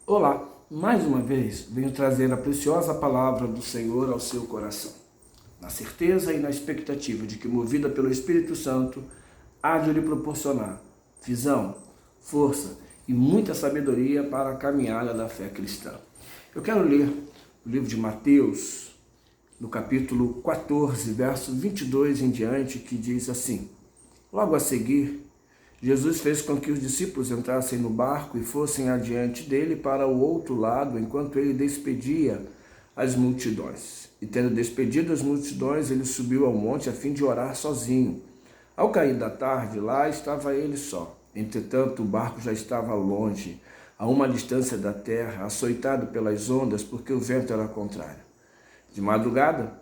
Olá, mais uma vez venho trazer a preciosa palavra do Senhor ao seu coração, na certeza e na expectativa de que, movida pelo Espírito Santo, há de lhe proporcionar visão, força e muita sabedoria para a caminhada da fé cristã. Eu quero ler o livro de Mateus, no capítulo 14, verso 22 em diante, que diz assim: Logo a seguir, Jesus fez com que os discípulos entrassem no barco e fossem adiante dele para o outro lado, enquanto ele despedia as multidões. E tendo despedido as multidões, ele subiu ao monte a fim de orar sozinho. Ao cair da tarde, lá estava ele só. Entretanto, o barco já estava longe, a uma distância da terra, açoitado pelas ondas, porque o vento era contrário. De madrugada,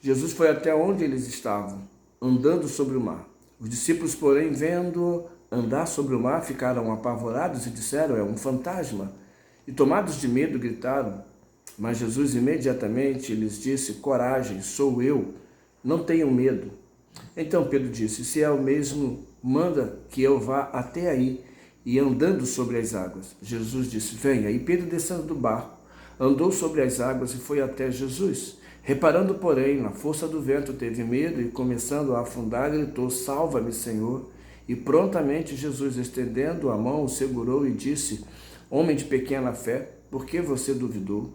Jesus foi até onde eles estavam, andando sobre o mar. Os discípulos, porém, vendo andar sobre o mar, ficaram apavorados e disseram: é um fantasma. E tomados de medo, gritaram. Mas Jesus imediatamente lhes disse: coragem, sou eu, não tenham medo. Então Pedro disse: se é o mesmo, manda que eu vá até aí, e andando sobre as águas. Jesus disse: venha. E Pedro, descendo do barco, andou sobre as águas e foi até Jesus. Reparando, porém, na força do vento, teve medo e, começando a afundar, gritou: salva-me, Senhor. E prontamente Jesus, estendendo a mão, o segurou e disse: homem de pequena fé, por que você duvidou?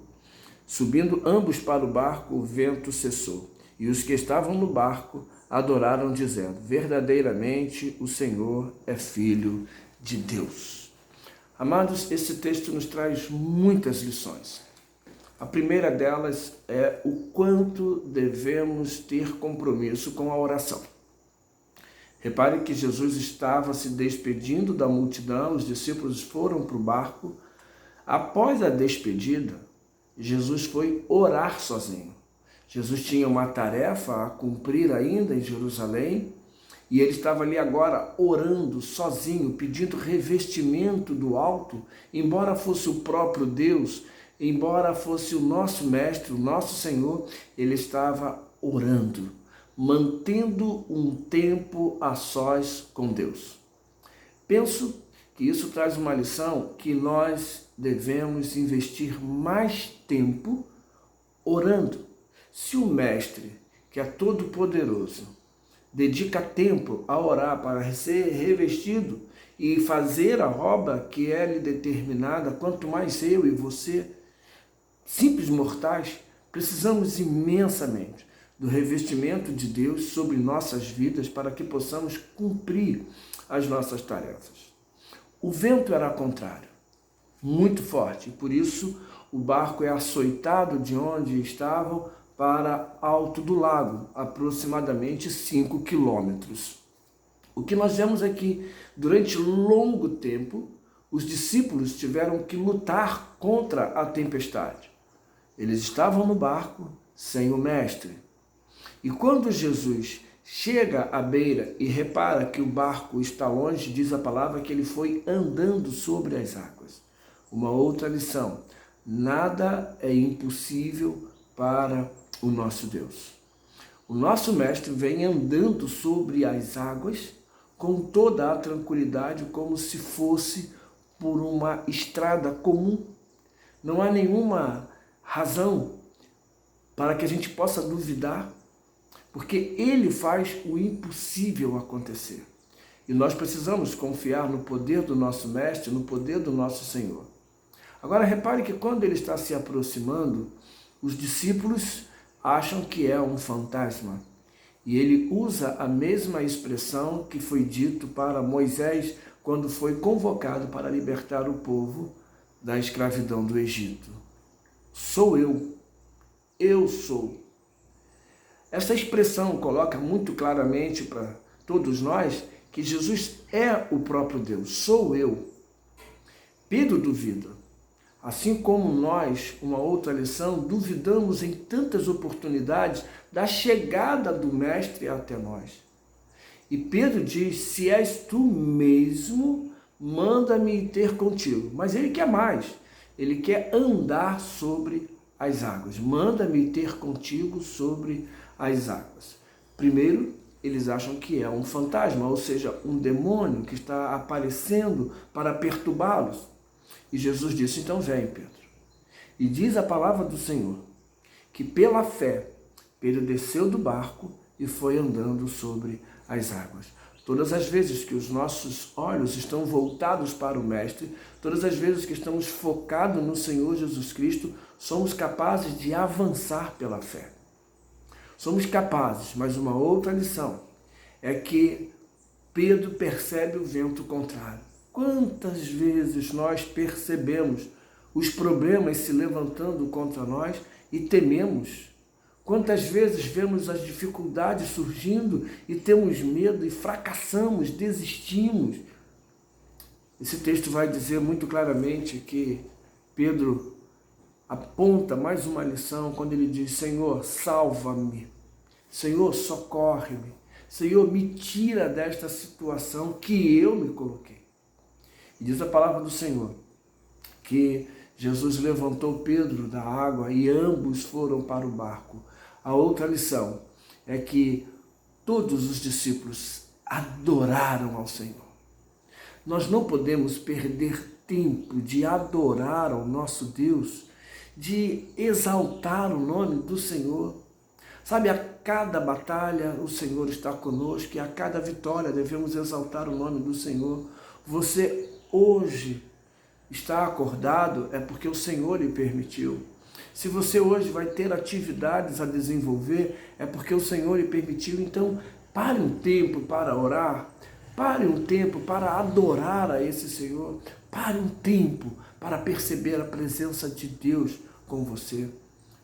Subindo ambos para o barco, o vento cessou. E os que estavam no barco adoraram, dizendo: verdadeiramente o Senhor é Filho de Deus. Amados, esse texto nos traz muitas lições. A primeira delas é o quanto devemos ter compromisso com a oração. Repare que Jesus estava se despedindo da multidão, os discípulos foram para o barco. Após a despedida, Jesus foi orar sozinho. Jesus tinha uma tarefa a cumprir ainda em Jerusalém, e ele estava ali agora orando sozinho, pedindo revestimento do alto, embora fosse o próprio Deus, embora fosse o nosso Mestre, o nosso Senhor, ele estava orando, mantendo um tempo a sós com Deus. Penso que isso traz uma lição que nós devemos investir mais tempo orando. Se o Mestre, que é todo-poderoso, dedica tempo a orar para ser revestido e fazer a obra que é lhe determinada, quanto mais eu e você, simples mortais, precisamos imensamente do revestimento de Deus sobre nossas vidas para que possamos cumprir as nossas tarefas. O vento era contrário, muito forte, e por isso o barco é açoitado de onde estavam para alto do lago, aproximadamente 5 quilômetros. O que nós vemos é que, durante longo tempo, os discípulos tiveram que lutar contra a tempestade. Eles estavam no barco sem o Mestre. E quando Jesus chega à beira e repara que o barco está longe, diz a palavra que ele foi andando sobre as águas. Uma outra lição: nada é impossível para o nosso Deus. O nosso Mestre vem andando sobre as águas com toda a tranquilidade, como se fosse por uma estrada comum. Não há nenhuma razão para que a gente possa duvidar, porque ele faz o impossível acontecer. E nós precisamos confiar no poder do nosso Mestre, no poder do nosso Senhor. Agora repare que quando ele está se aproximando, os discípulos acham que é um fantasma. E ele usa a mesma expressão que foi dito para Moisés quando foi convocado para libertar o povo da escravidão do Egito. Sou eu sou. Essa expressão coloca muito claramente para todos nós que Jesus é o próprio Deus, sou eu. Pedro duvida. Assim como nós, uma outra lição, duvidamos em tantas oportunidades da chegada do Mestre até nós. E Pedro diz: se és tu mesmo, manda-me ter contigo. Mas ele quer mais, ele quer andar sobre as águas. Manda-me ter contigo sobre as águas. Primeiro, eles acham que é um fantasma, ou seja, um demônio que está aparecendo para perturbá-los. E Jesus disse, então vem, Pedro. E diz a palavra do Senhor, que pela fé, Pedro desceu do barco e foi andando sobre as águas. Todas as vezes que os nossos olhos estão voltados para o Mestre, todas as vezes que estamos focados no Senhor Jesus Cristo, somos capazes de avançar pela fé. Somos capazes, mas uma outra lição é que Pedro percebe o vento contrário. Quantas vezes nós percebemos os problemas se levantando contra nós e tememos? Quantas vezes vemos as dificuldades surgindo e temos medo e fracassamos, desistimos? Esse texto vai dizer muito claramente que Pedro aponta mais uma lição quando ele diz, Senhor, salva-me, Senhor, socorre-me, Senhor, me tira desta situação que eu me coloquei. E diz a palavra do Senhor que Jesus levantou Pedro da água e ambos foram para o barco. A outra lição é que todos os discípulos adoraram ao Senhor. Nós não podemos perder tempo de adorar ao nosso Deus, de exaltar o nome do Senhor. Sabe, a cada batalha o Senhor está conosco e a cada vitória devemos exaltar o nome do Senhor. Você hoje está acordado é porque o Senhor lhe permitiu. Se você hoje vai ter atividades a desenvolver, é porque o Senhor lhe permitiu. Então, pare um tempo para orar, pare um tempo para adorar a esse Senhor, pare um tempo para perceber a presença de Deus com você,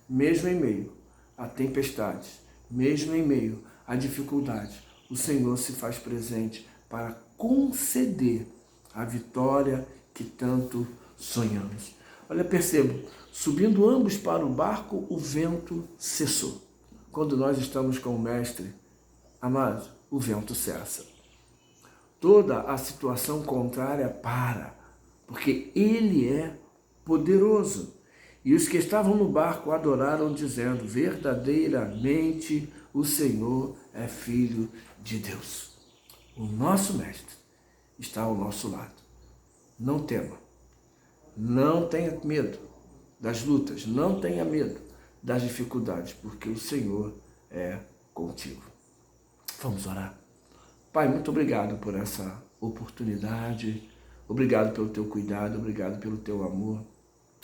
mesmo em meio a tempestades, mesmo em meio a dificuldades. O Senhor se faz presente para conceder a vitória que tanto sonhamos. Olha, perceba, subindo ambos para o barco, o vento cessou. Quando nós estamos com o Mestre, amado, o vento cessa. Toda a situação contrária para, porque Ele é poderoso. E os que estavam no barco adoraram, dizendo, verdadeiramente o Senhor é Filho de Deus. O nosso Mestre está ao nosso lado. Não tema, não tenha medo das lutas, não tenha medo das dificuldades, porque o Senhor é contigo. Vamos orar. Pai, muito obrigado por essa oportunidade, obrigado pelo teu cuidado, obrigado pelo teu amor.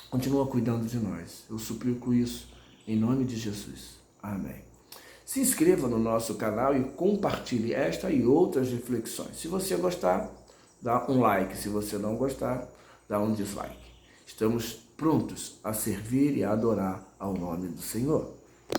Continua cuidando de nós. Eu suplico isso em nome de Jesus. Amém. Se inscreva no nosso canal e compartilhe esta e outras reflexões. Se você gostar, dá um like. Se você não gostar, dá um dislike. Estamos prontos a servir e a adorar ao nome do Senhor.